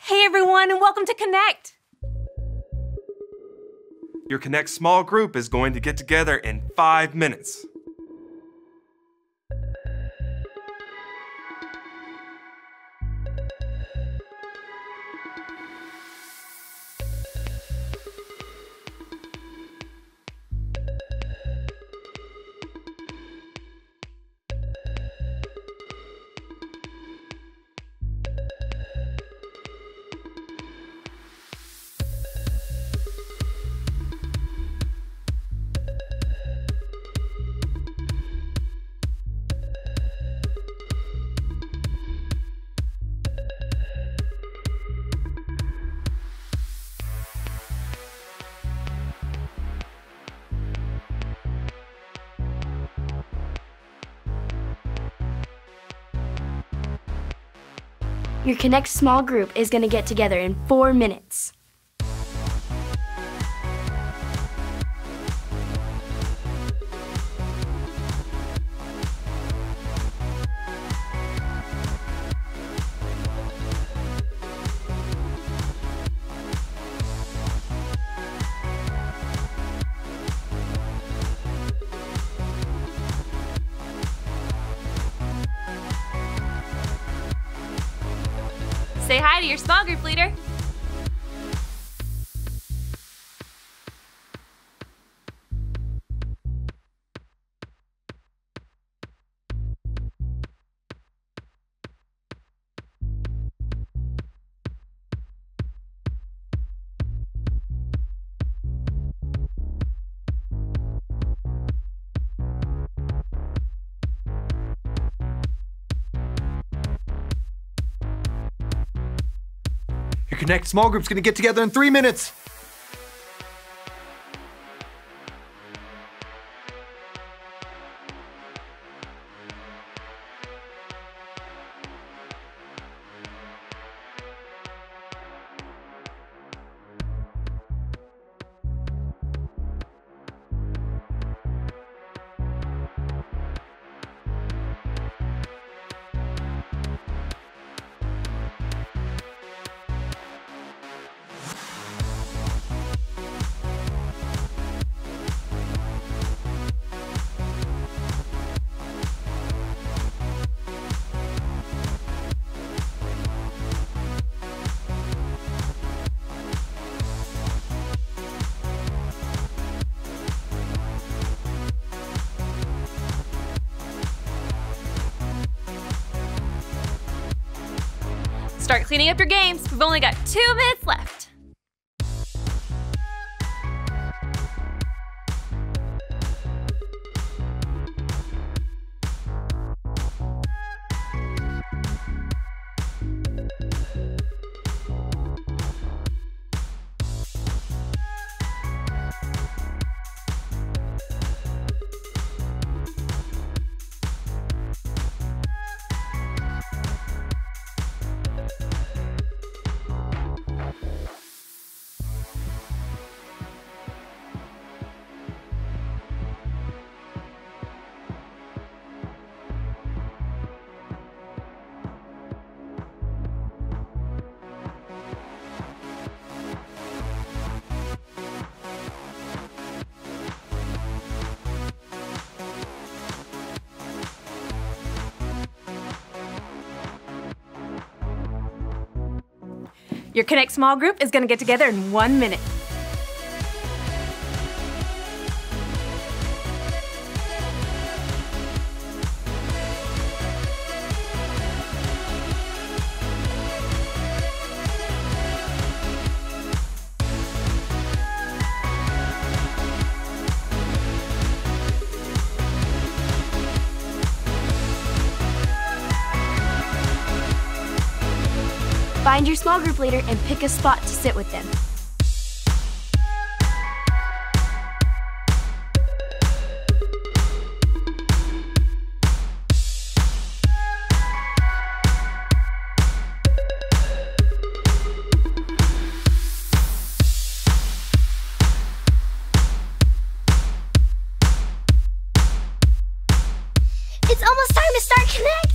Hey everyone, and welcome to Connect! Your Connect small group is going to get together in 5 minutes. Your Connect small group is going to get together in 4 minutes. Say hi to your small group leader. Your Connect small group's gonna get together in 3 minutes. Start cleaning up your games. We've only got 2 minutes left. Your Connect small group is going to get together in 1 minute. Find your small group leader and pick a spot to sit with them. It's almost time to start Connect!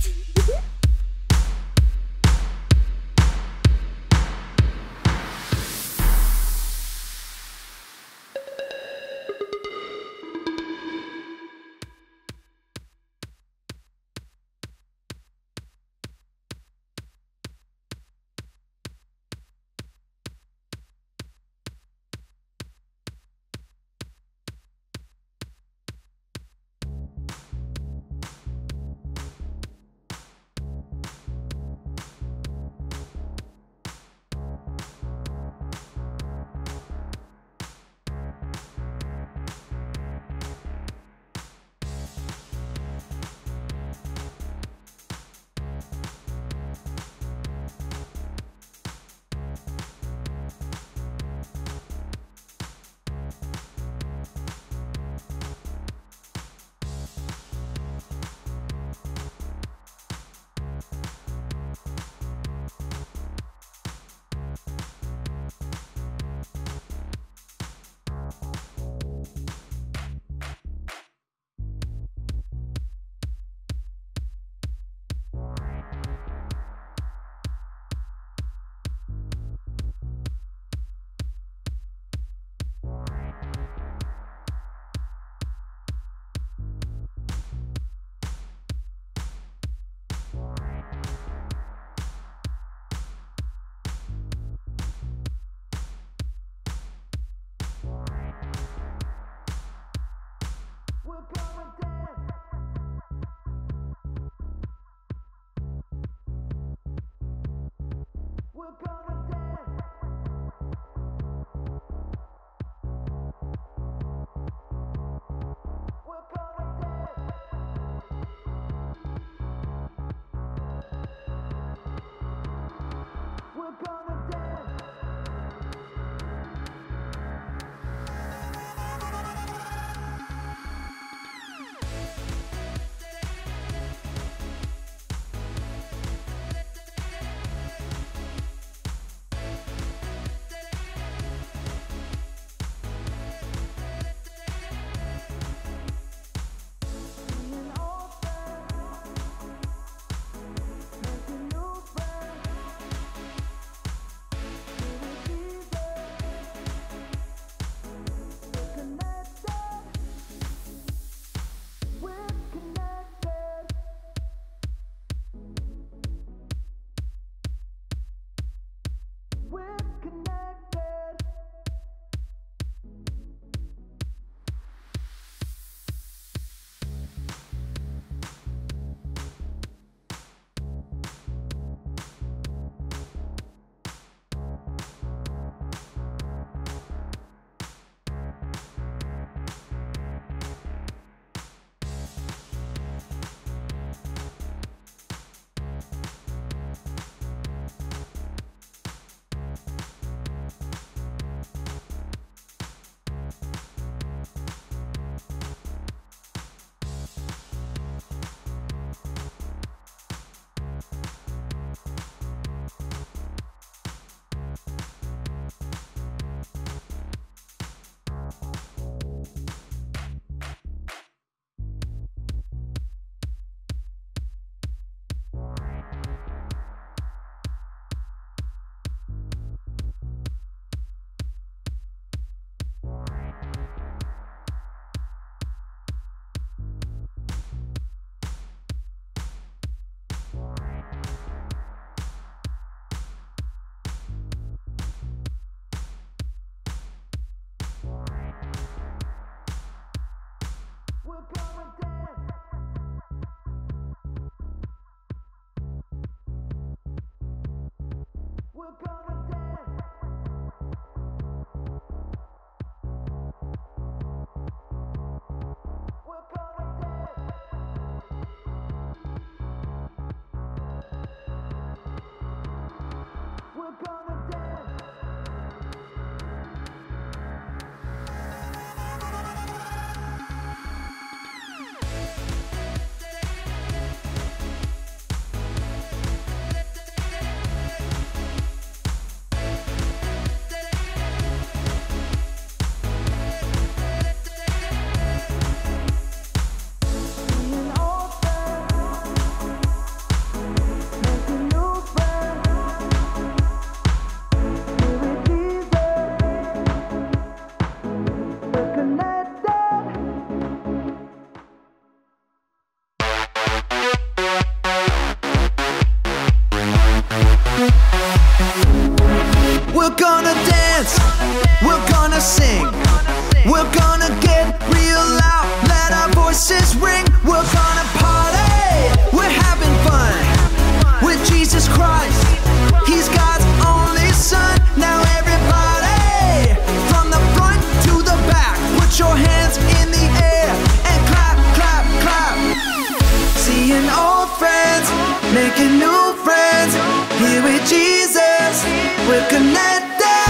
Seeing old friends, making new friends. Here with Jesus, we're connected.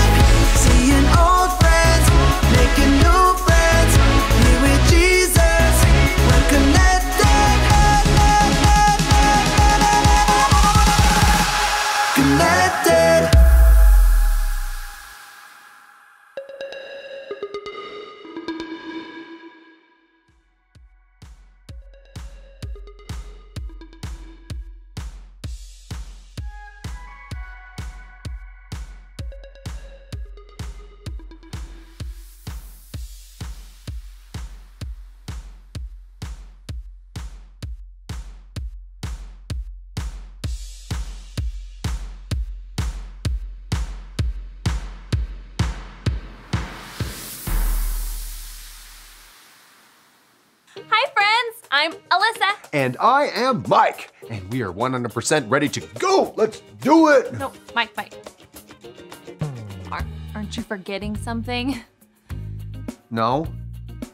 Seeing old friends, making new friends. Here with Jesus, we're connected. Connected. Hi, friends. I'm Alyssa. And I am Mike. And we are 100% ready to go. Let's do it. No, Mike. Aren't you forgetting something? No,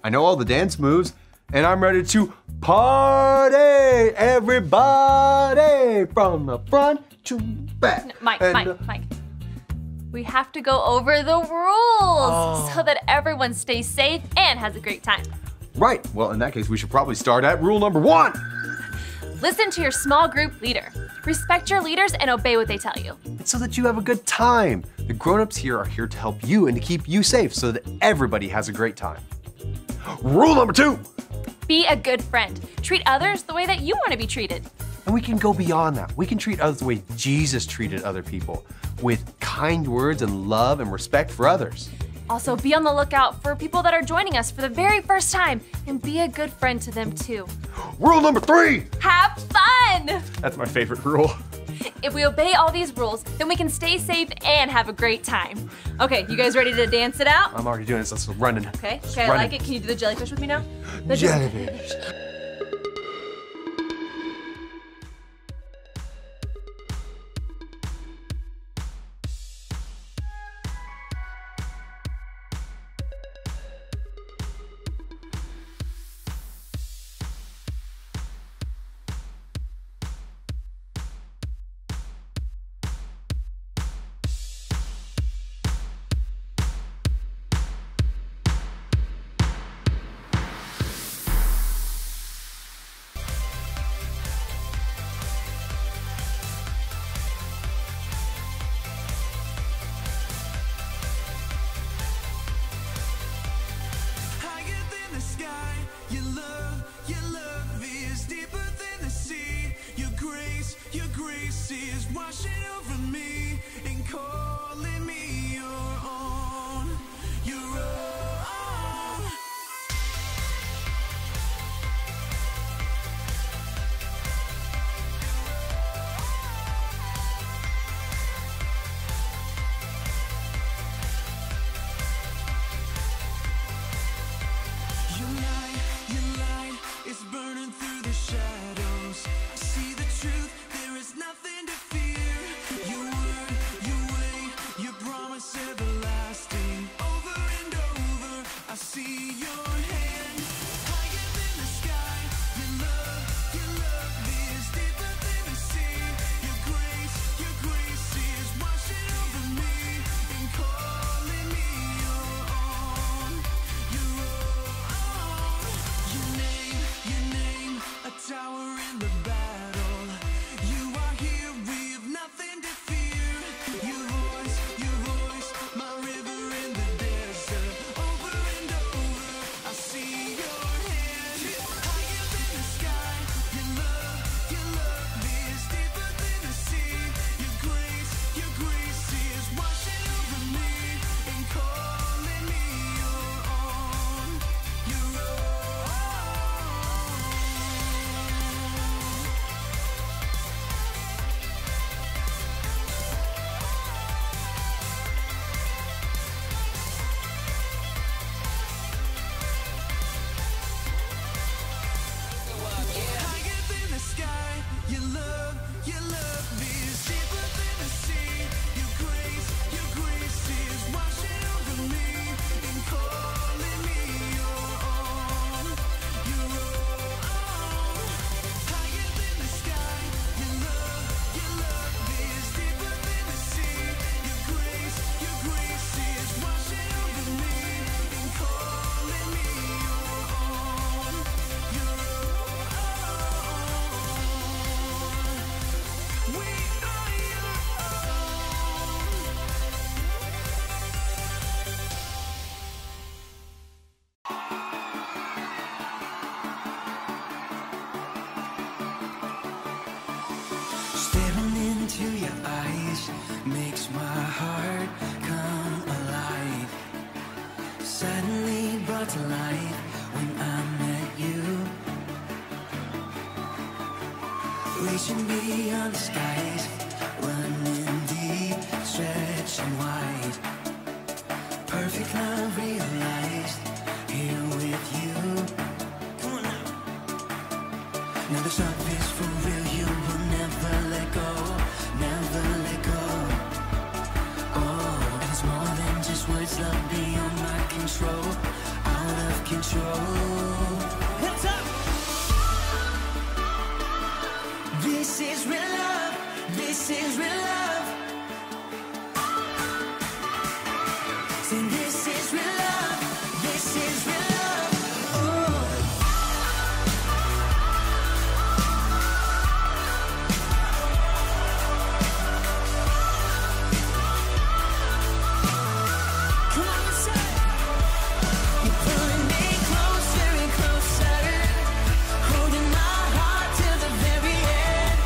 I know all the dance moves, and I'm ready to party, everybody, from the front to back. No, Mike. We have to go over the rules so that everyone stays safe and has a great time. Right, well, in that case, we should probably start at rule number 1. Listen to your small group leader. Respect your leaders and obey what they tell you. It's so that you have a good time. The grown-ups here are here to help you and to keep you safe so that everybody has a great time. Rule number 2. Be a good friend. Treat others the way that you want to be treated. And we can go beyond that. We can treat others the way Jesus treated other people, with kind words and love and respect for others. Also, be on the lookout for people that are joining us for the very first time and be a good friend to them too. Rule number 3. Have fun! That's my favorite rule. If we obey all these rules, then we can stay safe and have a great time. Okay, you guys ready to dance it out? I'm already doing this, let's run. Okay, I like it. Can you do the jellyfish with me now? The Jellyfish. Staring into your eyes makes my heart come alive. Suddenly brought to life when I met you. Reaching beyond the skies, running deep, stretching wide. Perfect love realized here with you. Come on now. Now this love is for real, you will never let go, never let go. Oh, and it's more than just words, love beyond my control, out of control. Hands up! This is real love, this is real love. Say this is real love, this is real love. Oh. Come on, let's say it. You're pulling me closer and closer, holding my heart till the very end.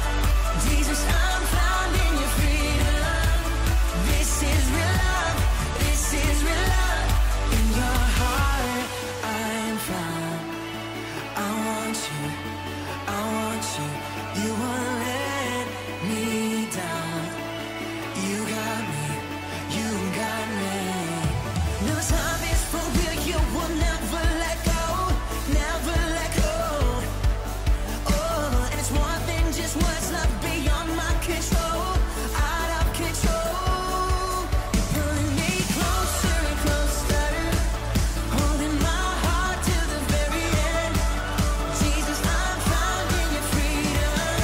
Jesus, I'm found in your freedom. This is real love, this is real love. In your heart, I'm found. I want you, I want you. You won't let me down. You got me, you got me. No time is for real, you will never let go, never let go. Oh, and it's more than just words, love beyond my control, out of control. You're pulling me closer and closer, holding my heart till the very end. Jesus, I'm found in your freedom.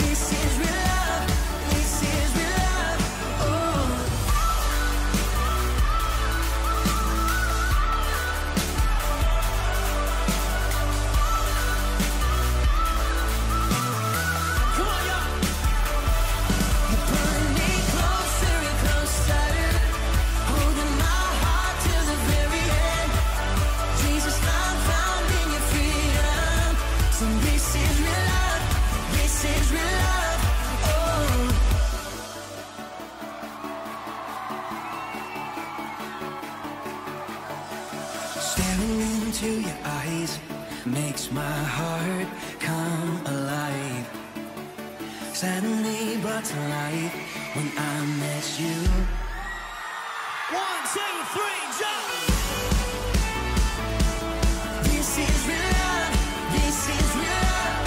This is real love, this is real love. Oh. Come on, y'all. You're pulling me closer and closer, holding my heart till the very end. Jesus, I'm found in your freedom. So this is real love, this is real love. Oh. Staring into your eyes makes my heart come alive. Suddenly brought to life when I met you. 1, 2, 3, jump! This is real love, this is real love.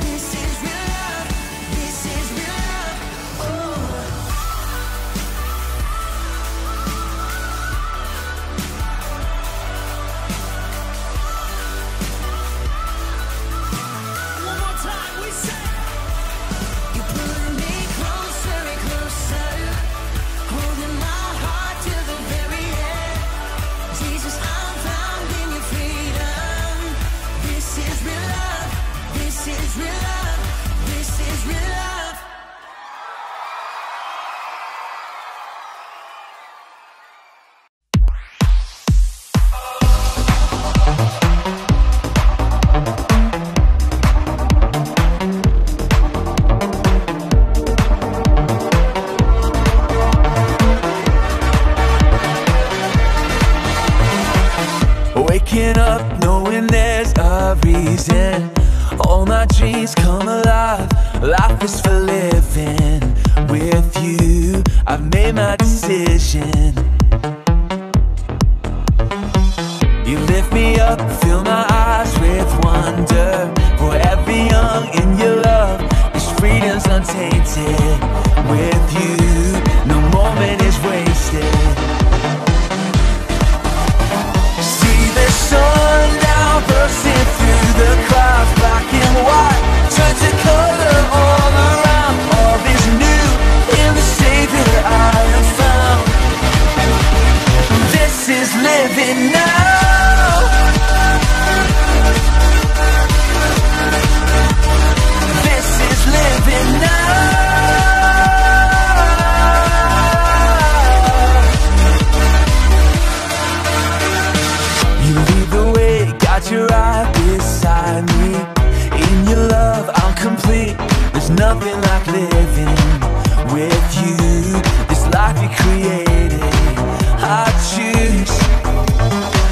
This is real love, this is real love. Oh. One more time, we say. You're pulling me closer and closer, holding my heart till the very end. Jesus, I'm found in your freedom. This is real love, this is real love, this is real love. Waking up knowing there's a reason. All my dreams come alive. Life is for living. With you, I've made my decision. You lift me up, fill my eyes with wonder. Forever young in your love, this freedom's untainted. With you, no moment is wasted. See the sun now bursting through the clouds. Black and white turn to color all around. All is new in the Savior I have found. This is living now. This is living now. nothing like living with you. This life you created, I choose.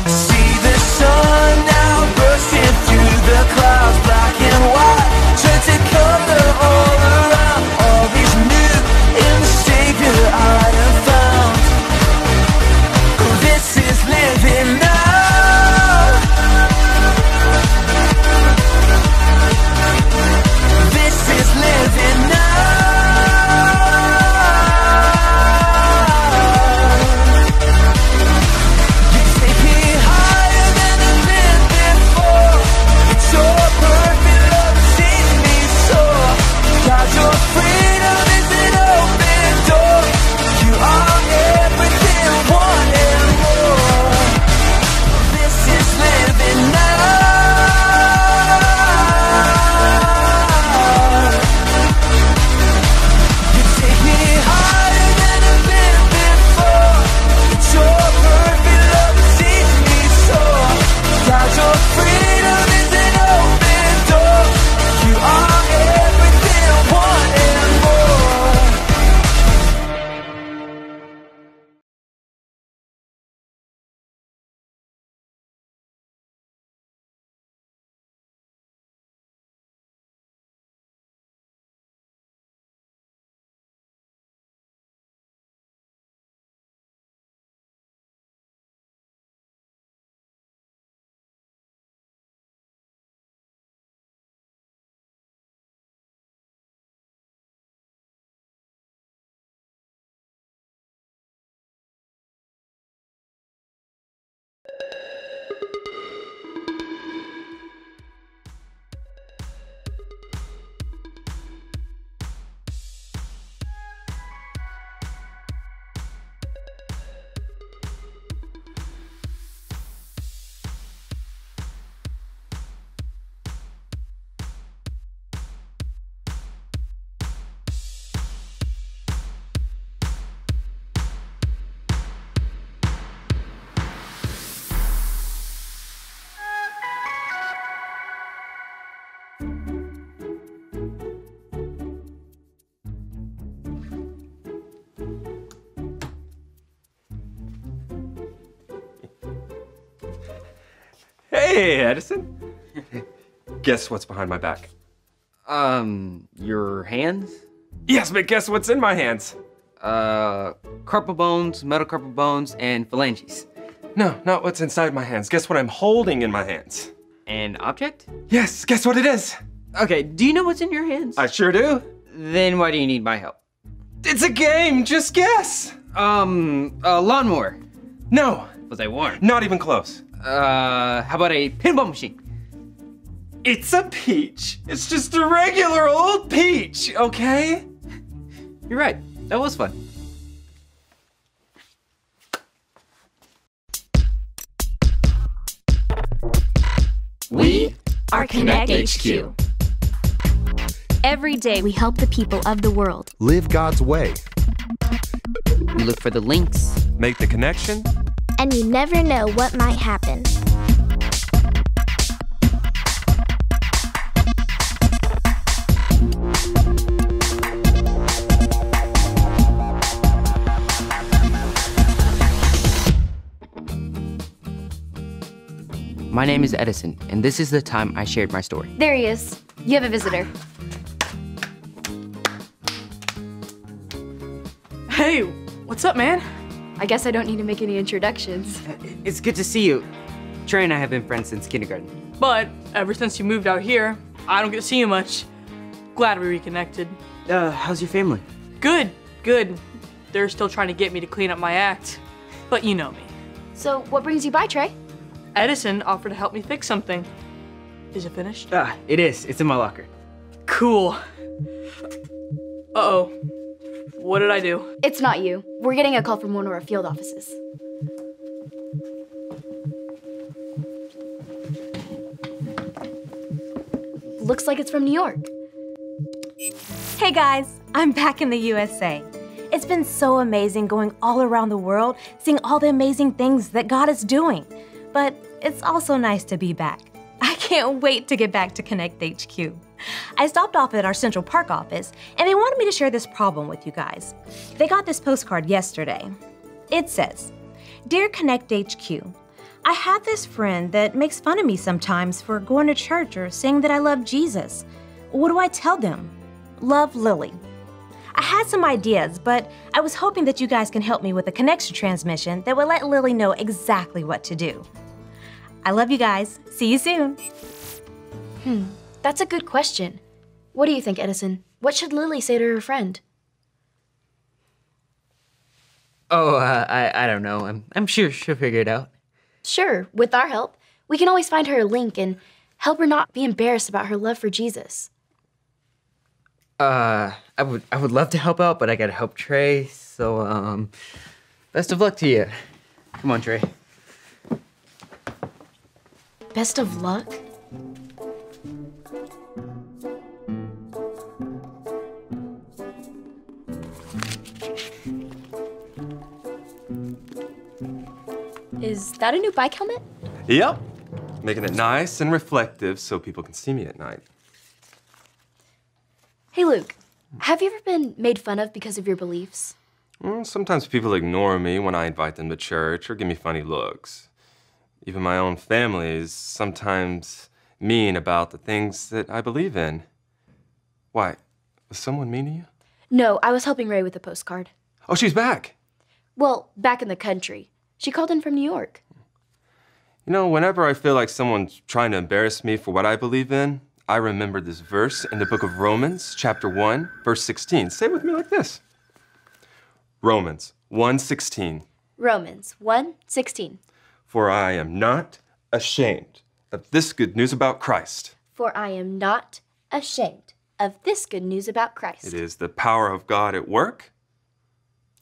See the sun now bursting through the clouds, black and white, turn to color all around. All these new in the Savior I have found. This is living now. This is living now. You take me higher than I've been before. It's your perfect love that sees me soar. God, your freedom is an open door. You are everything I want and more. This is living now. You take me higher than I've been before. It's your perfect love that sees me soar. God, your freedom is an open door. You are everything I want and more. Hey, Edison. Guess what's behind my back? Your hands? Yes, but guess what's in my hands? Carpal bones, metacarpal bones, and phalanges. No, not what's inside my hands. Guess what I'm holding in my hands? An object? Yes, guess what it is? Okay, do you know what's in your hands? I sure do. Then why do you need my help? It's a game, just guess. A lawnmower. No, Was I warned? not even close. How about a pinball machine? It's a peach. It's just a regular old peach, okay? You're right, that was fun. We are Connect HQ. Every day we help the people of the world. Live God's way. We look for the links. Make the connection. And you never know what might happen. My name is Edison, and this is the time I shared my story. There he is. You have a visitor. Hey, what's up, man? I guess I don't need to make any introductions. It's good to see you. Trey and I have been friends since kindergarten. But ever since you moved out here, I don't get to see you much. Glad we reconnected. How's your family? Good, good. They're still trying to get me to clean up my act. But you know me. So what brings you by, Trey? Edison offered to help me fix something. Is it finished? It is. It's in my locker. Cool. Uh-oh. What did I do? It's not you. We're getting a call from one of our field offices. Looks like it's from New York. Hey guys, I'm back in the USA. It's been so amazing going all around the world, seeing all the amazing things that God is doing. But it's also nice to be back. I can't wait to get back to Connect HQ. I stopped off at our Central Park office, and they wanted me to share this problem with you guys. They got this postcard yesterday. It says, "Dear Connect HQ, I have this friend that makes fun of me sometimes for going to church or saying that I love Jesus. What do I tell them? Love, Lily." I had some ideas, but I was hoping that you guys can help me with a connection transmission that would let Lily know exactly what to do. I love you guys. See you soon. That's a good question. What do you think, Edison? What should Lily say to her friend? Oh, I don't know. I'm sure she'll figure it out. Sure, with our help. We can always find her a link and help her not be embarrassed about her love for Jesus. I would love to help out, but I gotta help Trey, so, best of luck to you. Come on, Trey. Best of luck? Is that a new bike helmet? Yep. Making it nice and reflective so people can see me at night. Hey, Luke. Have you ever been made fun of because of your beliefs? Sometimes people ignore me when I invite them to church or give me funny looks. Even my own family is sometimes mean about the things that I believe in. Why? Was someone mean to you? No, I was helping Ray with the postcard. Oh, she's back. Well, back in the country. She called in from New York. You know, whenever I feel like someone's trying to embarrass me for what I believe in, I remember this verse in the book of Romans, chapter 1, verse 16. Say it with me like this. Romans 1:16. Romans 1:16. For I am not ashamed of this good news about Christ. For I am not ashamed of this good news about Christ. It is the power of God at work.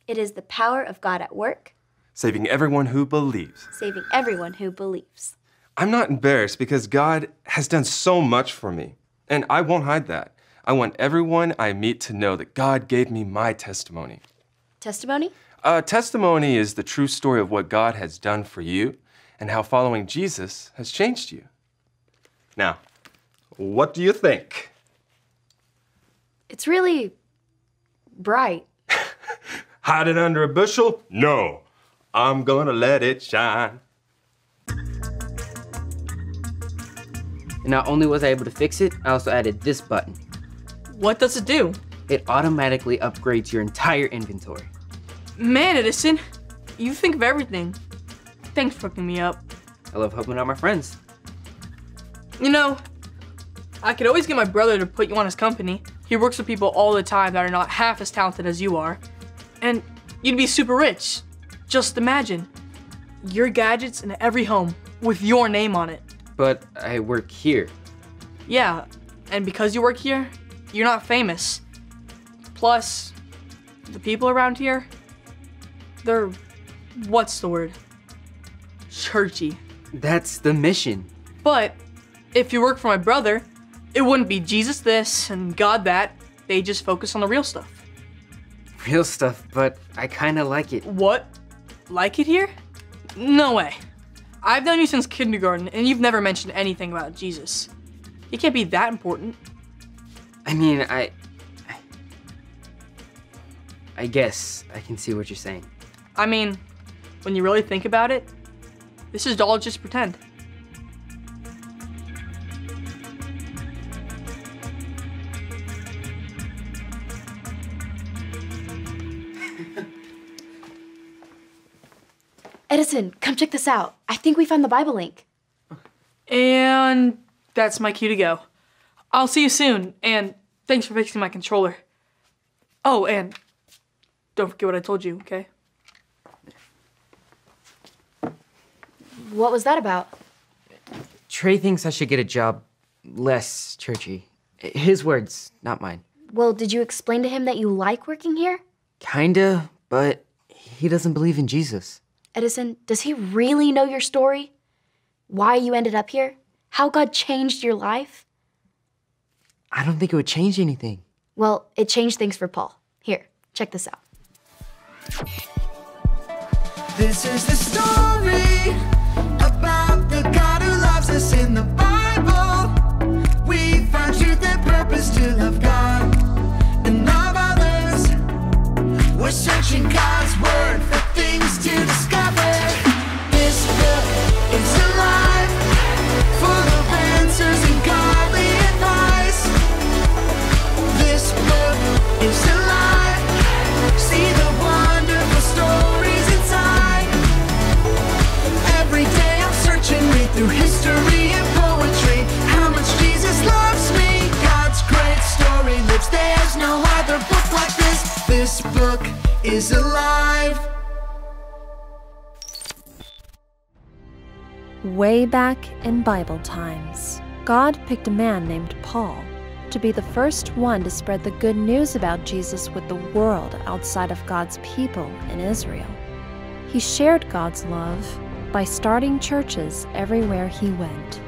It is the power of God at work. Saving everyone who believes. Saving everyone who believes. I'm not embarrassed because God has done so much for me, and I won't hide that. I want everyone I meet to know that God gave me my testimony. Testimony? Testimony is the true story of what God has done for you and how following Jesus has changed you. Now, what do you think? It's really bright. Hide it under a bushel? No. I'm gonna let it shine. And not only was I able to fix it, I also added this button. What does it do? It automatically upgrades your entire inventory. Man, Edison, you think of everything. Thanks for hooking me up. I love helping out my friends. You know, I could always get my brother to put you on his company. He works with people all the time that are not half as talented as you are. And you'd be super rich. Just imagine, your gadgets in every home with your name on it. But I work here. Yeah, and because you work here, you're not famous. Plus, the people around here, they're, what's the word? Churchy. That's the mission. But if you work for my brother, it wouldn't be Jesus this and God that. They just focus on the real stuff. Real stuff, but I kinda like it. What? Like it here? No way. I've known you since kindergarten, and you've never mentioned anything about Jesus. It can't be that important. I mean, I guess I can see what you're saying. I mean, when you really think about it, this is all just pretend. Edison, come check this out. I think we found the Bible link. And that's my cue to go. I'll see you soon, and thanks for fixing my controller. Oh, and don't forget what I told you, okay? What was that about? Trey thinks I should get a job less churchy. His words, not mine. Well, did you explain to him that you like working here? Kinda, but he doesn't believe in Jesus. Edison, does he really know your story? Why you ended up here? How God changed your life? I don't think it would change anything. Well, it changed things for Paul. Here, check this out. This is the story about the God who loves us in the Bible. is alive. Way back in Bible times, God picked a man named Paul to be the first one to spread the good news about Jesus with the world outside of God's people in Israel. He shared God's love by starting churches everywhere he went.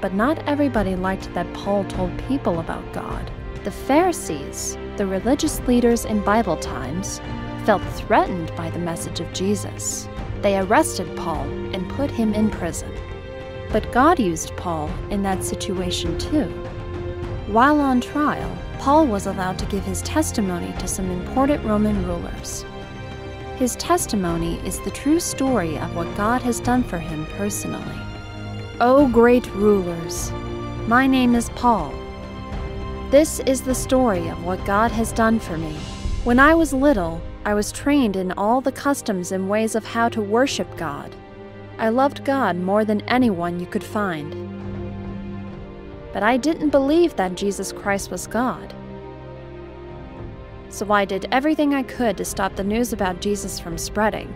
But not everybody liked that Paul told people about God. The Pharisees, the religious leaders in Bible times, felt threatened by the message of Jesus. They arrested Paul and put him in prison. But God used Paul in that situation too. While on trial, Paul was allowed to give his testimony to some important Roman rulers. His testimony is the true story of what God has done for him personally. O great rulers, my name is Paul. This is the story of what God has done for me. When I was little, I was trained in all the customs and ways of how to worship God. I loved God more than anyone you could find. But I didn't believe that Jesus Christ was God. So I did everything I could to stop the news about Jesus from spreading.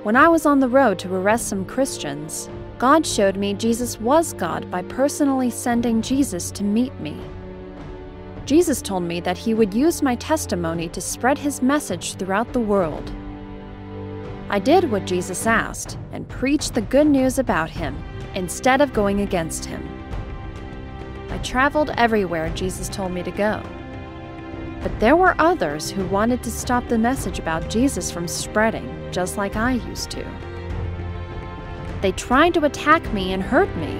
When I was on the road to arrest some Christians, God showed me Jesus was God by personally sending Jesus to meet me. Jesus told me that he would use my testimony to spread his message throughout the world. I did what Jesus asked and preached the good news about him instead of going against him. I traveled everywhere Jesus told me to go. But there were others who wanted to stop the message about Jesus from spreading, just like I used to. They tried to attack me and hurt me.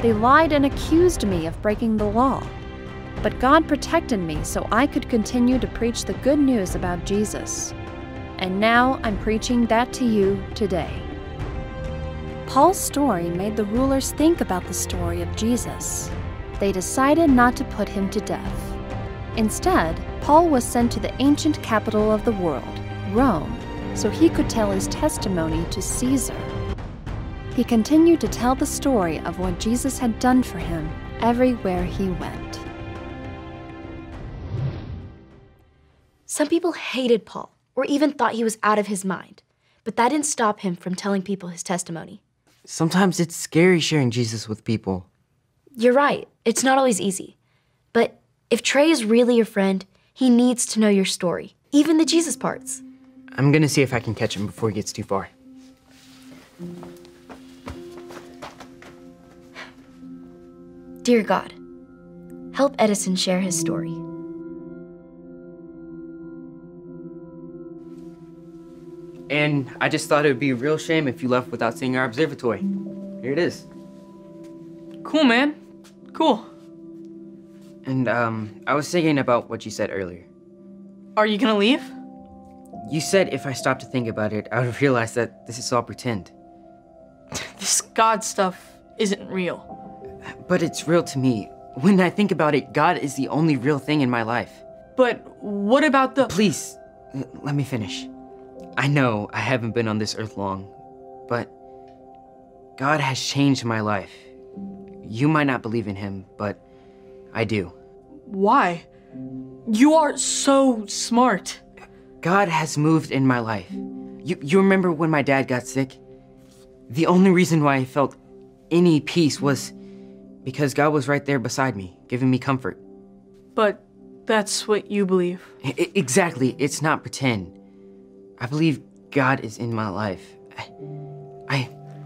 They lied and accused me of breaking the law. But God protected me so I could continue to preach the good news about Jesus. And now I'm preaching that to you today. Paul's story made the rulers think about the story of Jesus. They decided not to put him to death. Instead, Paul was sent to the ancient capital of the world, Rome, so he could tell his testimony to Caesar. He continued to tell the story of what Jesus had done for him everywhere he went. Some people hated Paul, or even thought he was out of his mind, but that didn't stop him from telling people his testimony. Sometimes it's scary sharing Jesus with people. You're right, it's not always easy. But if Trey is really your friend, he needs to know your story, even the Jesus parts. I'm gonna see if I can catch him before he gets too far. Dear God, help Edison share his story. And I just thought it would be a real shame if you left without seeing our observatory. Here it is. Cool, man. Cool. And, I was thinking about what you said earlier. Are you gonna leave? You said if I stopped to think about it, I would realize that this is all pretend. This God stuff isn't real. But it's real to me. When I think about it, God is the only real thing in my life. But what about the— Please, let me finish. I know I haven't been on this earth long, but God has changed my life. You might not believe in him, but I do. Why? You are so smart. God has moved in my life. You remember when my dad got sick? The only reason why I felt any peace was because God was right there beside me, giving me comfort. But that's what you believe. Exactly, it's not pretend. I believe God is in my life.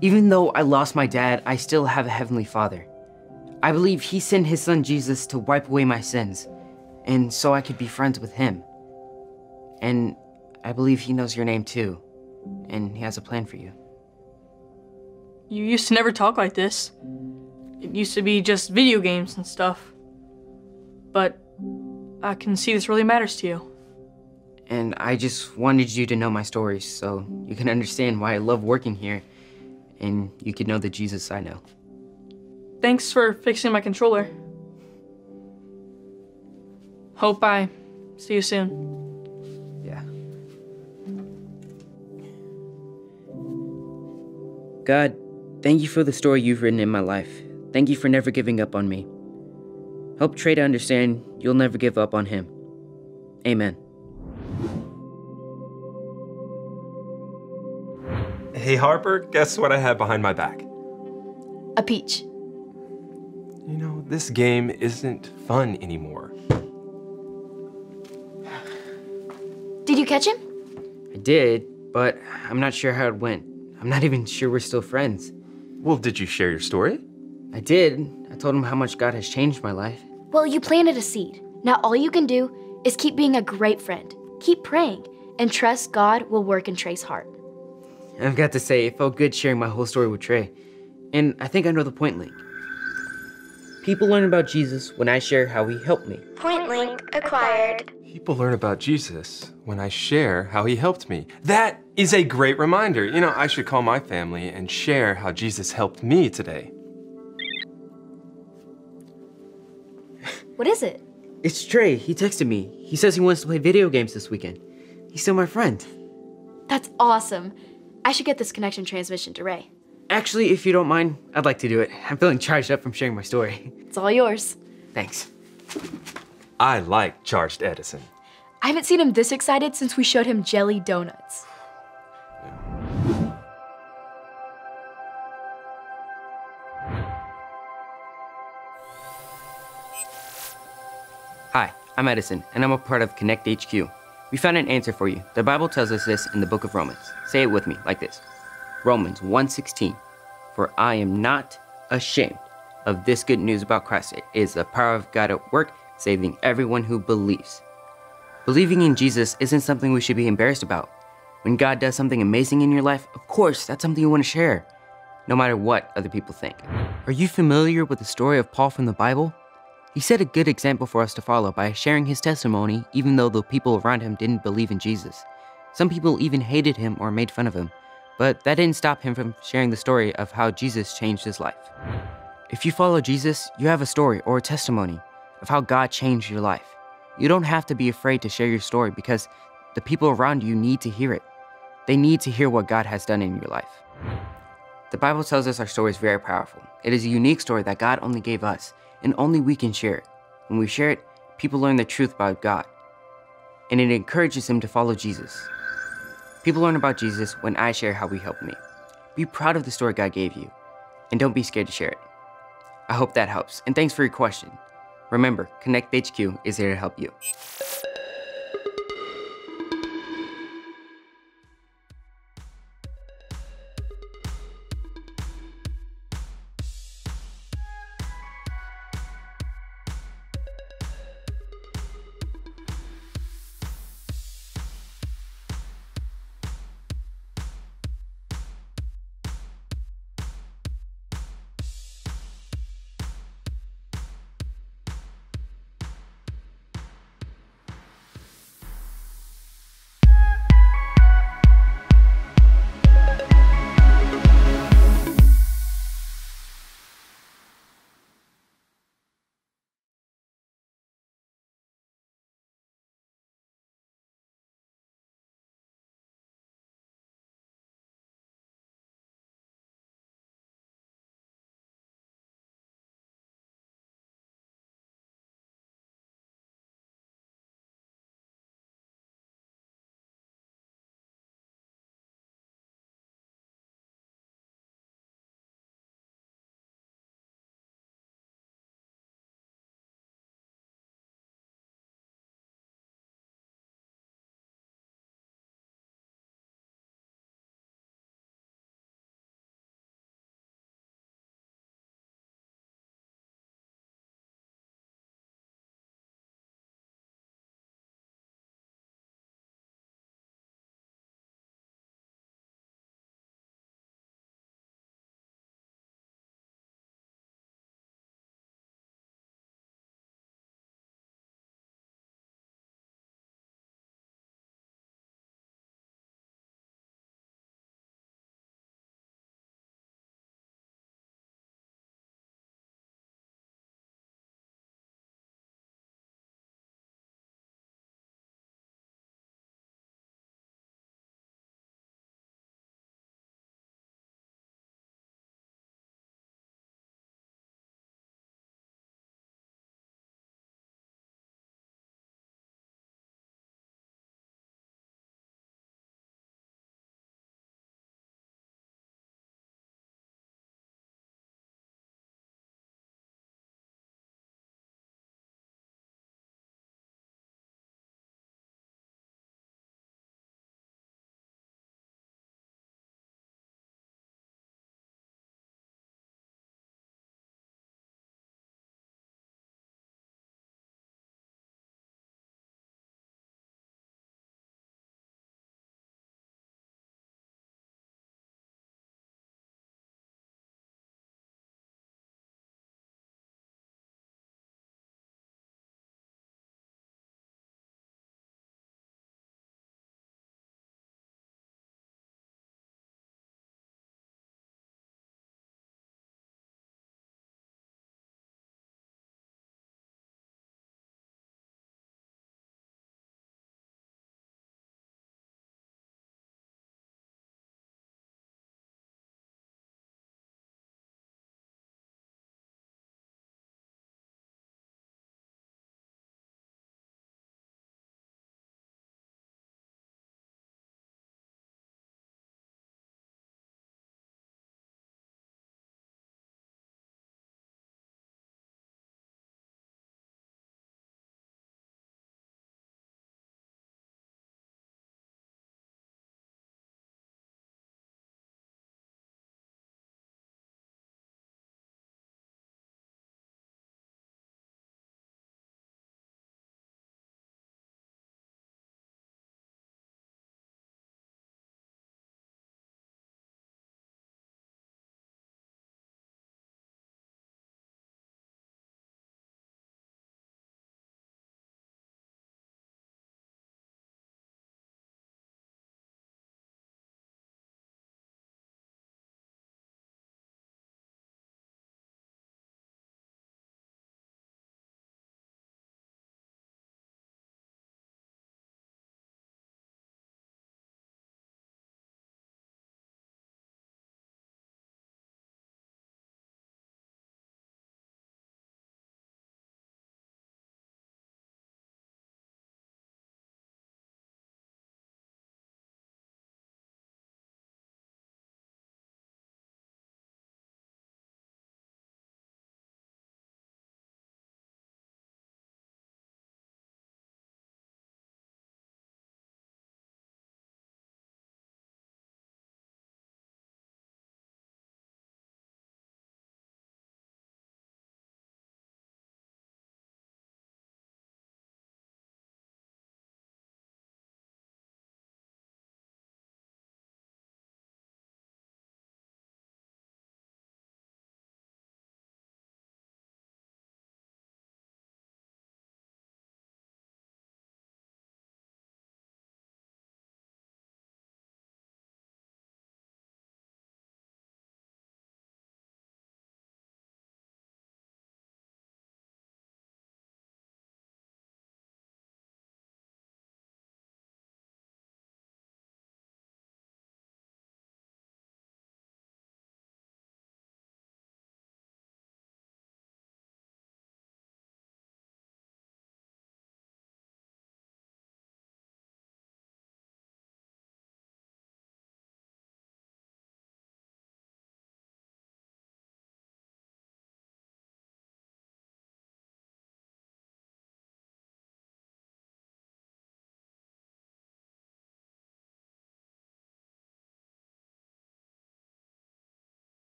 Even though I lost my dad, I still have a heavenly Father. I believe he sent his son Jesus to wipe away my sins, and so I could be friends with him. And I believe he knows your name too, and he has a plan for you. You used to never talk like this. It used to be just video games and stuff. But I can see this really matters to you. And I just wanted you to know my story so you can understand why I love working here, and you can know the Jesus I know. Thanks for fixing my controller. Hope I see you soon. Yeah. God, thank you for the story you've written in my life. Thank you for never giving up on me. Help Trey to understand you'll never give up on him. Amen. Hey, Harper, guess what I have behind my back? A peach. You know, this game isn't fun anymore. Did you catch him? I did, but I'm not sure how it went. I'm not even sure we're still friends. Well, did you share your story? I did. I told him how much God has changed my life. Well, you planted a seed. Now all you can do is keep being a great friend. Keep praying and trust God will work in Trey's heart. I've got to say, it felt good sharing my whole story with Trey. And I think I know the point link. People learn about Jesus when I share how he helped me. Point link acquired. People learn about Jesus when I share how he helped me. That is a great reminder. You know, I should call my family and share how Jesus helped me today. What is it? It's Trey. He texted me. He says he wants to play video games this weekend. He's still my friend. That's awesome. I should get this connection transmission to Ray. Actually, if you don't mind, I'd like to do it. I'm feeling charged up from sharing my story. It's all yours. Thanks. I like Charged Edison. I haven't seen him this excited since we showed him jelly donuts. Hi, I'm Edison, and I'm a part of Connect HQ. We found an answer for you. The Bible tells us this in the book of Romans. Say it with me, like this. Romans 1:16. For I am not ashamed of this good news about Christ. It is the power of God at work, saving everyone who believes. Believing in Jesus isn't something we should be embarrassed about. When God does something amazing in your life, of course, that's something you want to share, no matter what other people think. Are you familiar with the story of Paul from the Bible? He set a good example for us to follow by sharing his testimony, even though the people around him didn't believe in Jesus. Some people even hated him or made fun of him, but that didn't stop him from sharing the story of how Jesus changed his life. If you follow Jesus, you have a story or a testimony of how God changed your life. You don't have to be afraid to share your story because the people around you need to hear it. They need to hear what God has done in your life. The Bible tells us our story is very powerful. It is a unique story that God only gave us, and only we can share it. When we share it, people learn the truth about God, and it encourages them to follow Jesus. People learn about Jesus when I share how he helped me. Be proud of the story God gave you, and don't be scared to share it. I hope that helps, and thanks for your question. Remember, Connect HQ is here to help you.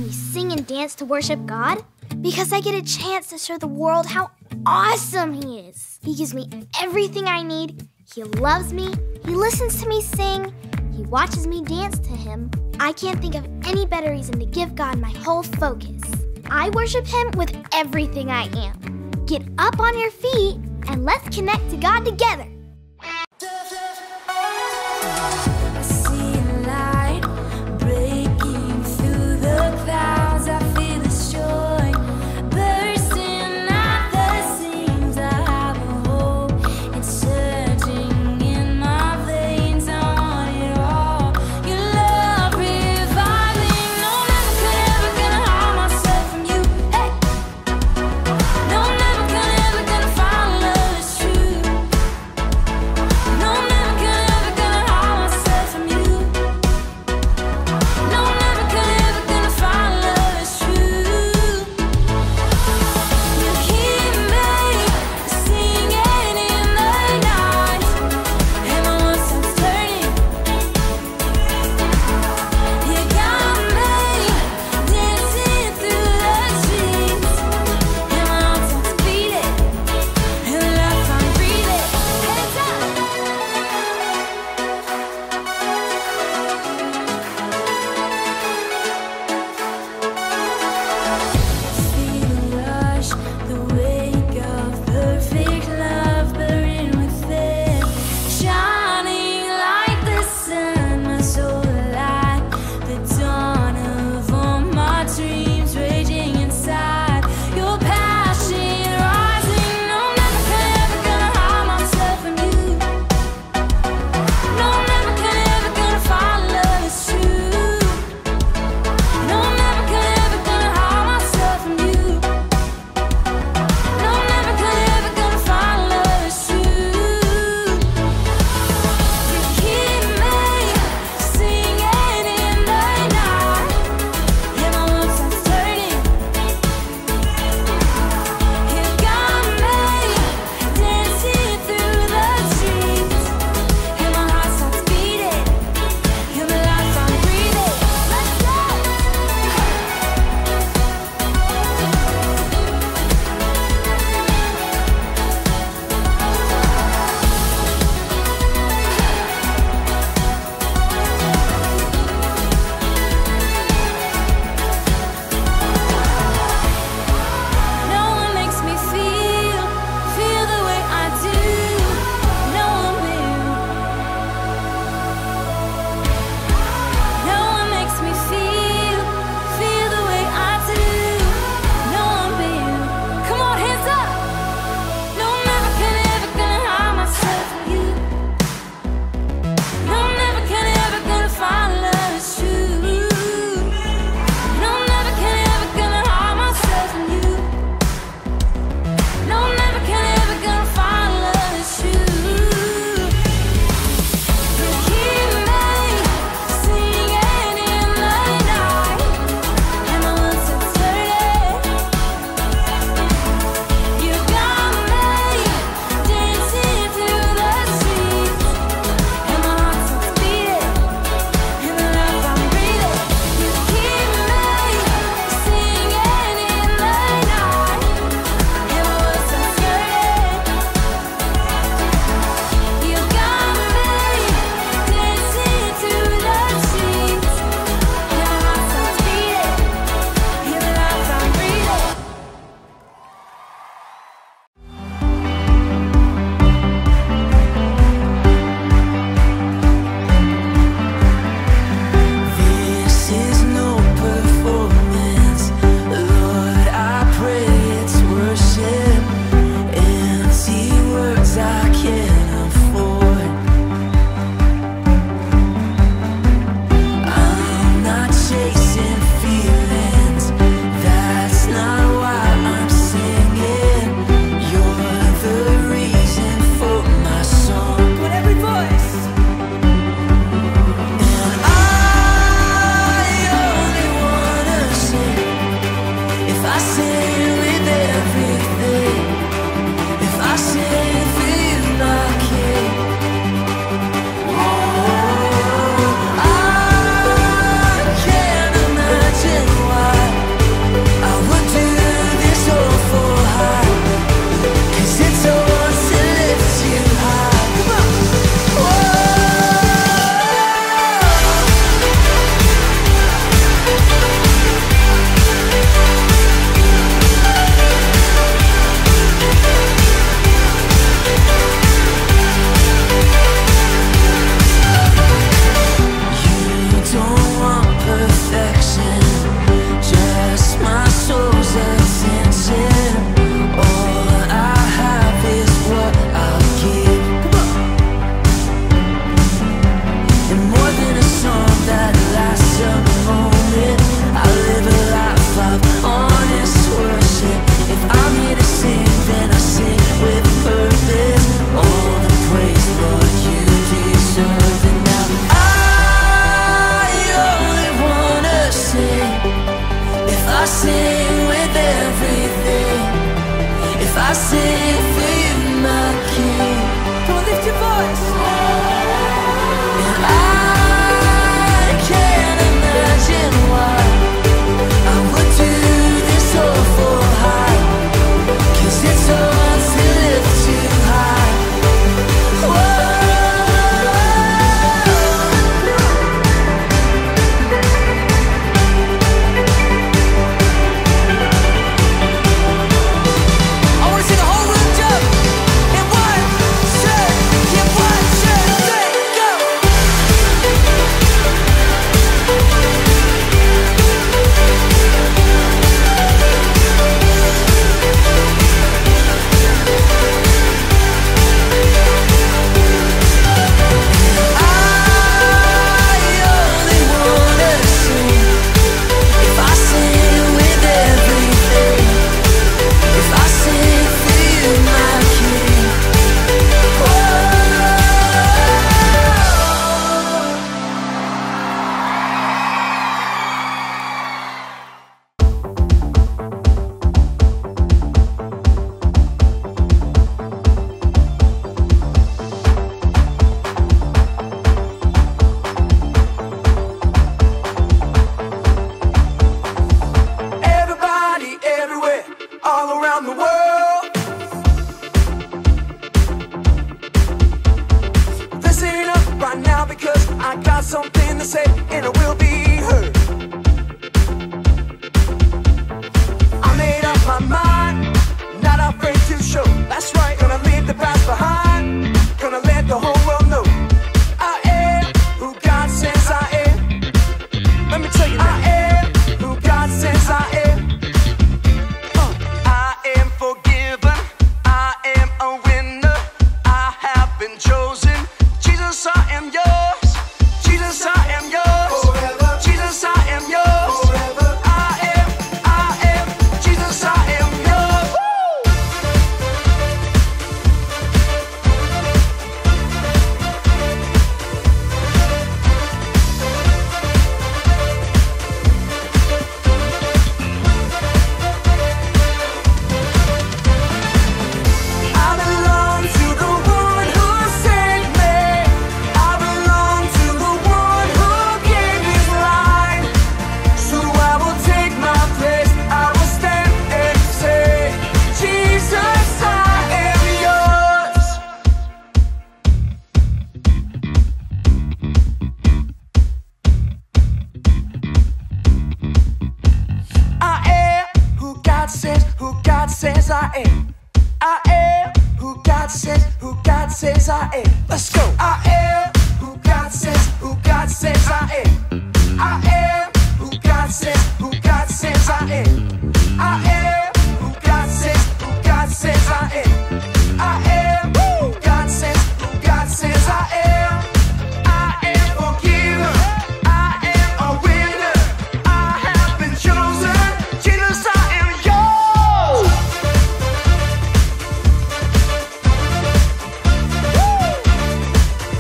we sing and dance to worship God? Because I get a chance to show the world how awesome He is. He gives me everything I need. He loves me. He listens to me sing. He watches me dance to Him. I can't think of any better reason to give God my whole focus. I worship Him with everything I am. Get up on your feet and let's connect to God together. Why around the world. This ain't up right now because I got something to say and it will be heard. I made up my mind, not afraid to show. That's right, gonna leave the past behind, gonna let the whole world know I am who God says I am. Let me tell you now, I am who God says I am. I am forgiven, I am a winner, I have been chosen. Jesus, I am yours. Jesus, I am yours. Forever. Jesus, I am yours. Forever. I am. Jesus, I am yours. Woo! I belong to the one who saved me. I belong to the one who gave his life. So I will take my place. I will stand and say, Jesus, I am yours. I am who God says I am. I am who God says I am. Let's go. I am who God says I am. I am who God says I am. I am who God says I am. I am who God says I am. I am forgiven. I am a winner. I have been chosen. Jesus, I am yours.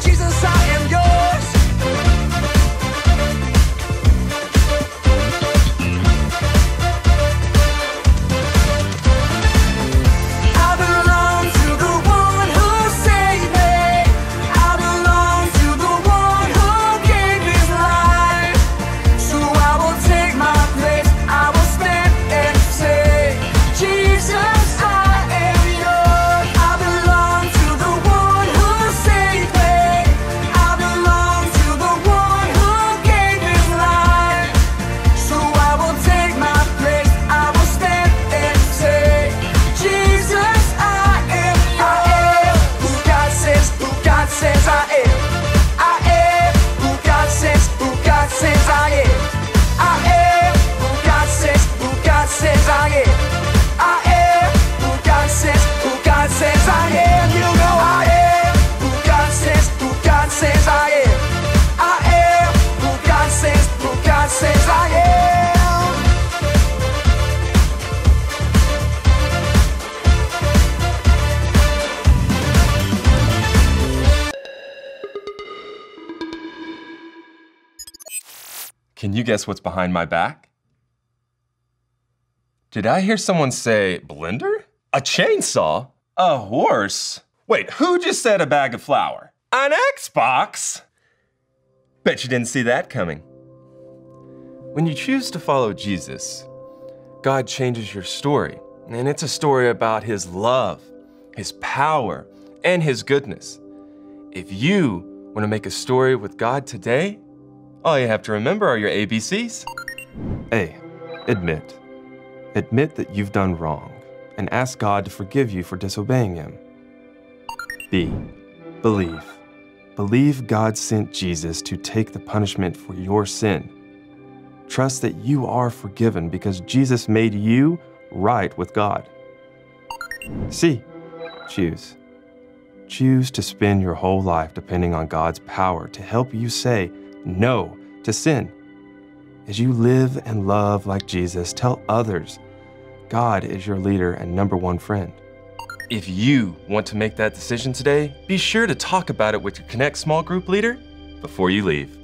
Jesus, I am yours. I belong to the one who saved me. I belong to the one who gave his life. So I will take my place. I will stand and say, Jesus, I am yours. I belong to the one who saved me. I belong to the one who gave his life. So I will take my place. I will stand and say, Jesus, I am who God says I am. I am who God says I am. I am who God says I am. I am who God says I am. You know I am who God says I am. I am who God says I am. Can you guess what's behind my back? Did I hear someone say blender? A chainsaw? A horse? Wait, who just said a bag of flour? An Xbox? Bet you didn't see that coming. When you choose to follow Jesus, God changes your story, and it's a story about His love, His power, and His goodness. If you want to make a story with God today, all you have to remember are your ABCs. A, admit. Admit that you've done wrong and ask God to forgive you for disobeying Him. B, believe. Believe God sent Jesus to take the punishment for your sin. Trust that you are forgiven because Jesus made you right with God. C, choose. Choose to spend your whole life depending on God's power to help you say no to sin. As you live and love like Jesus, tell others God is your leader and #1 friend. If you want to make that decision today, be sure to talk about it with your Connect small group leader before you leave.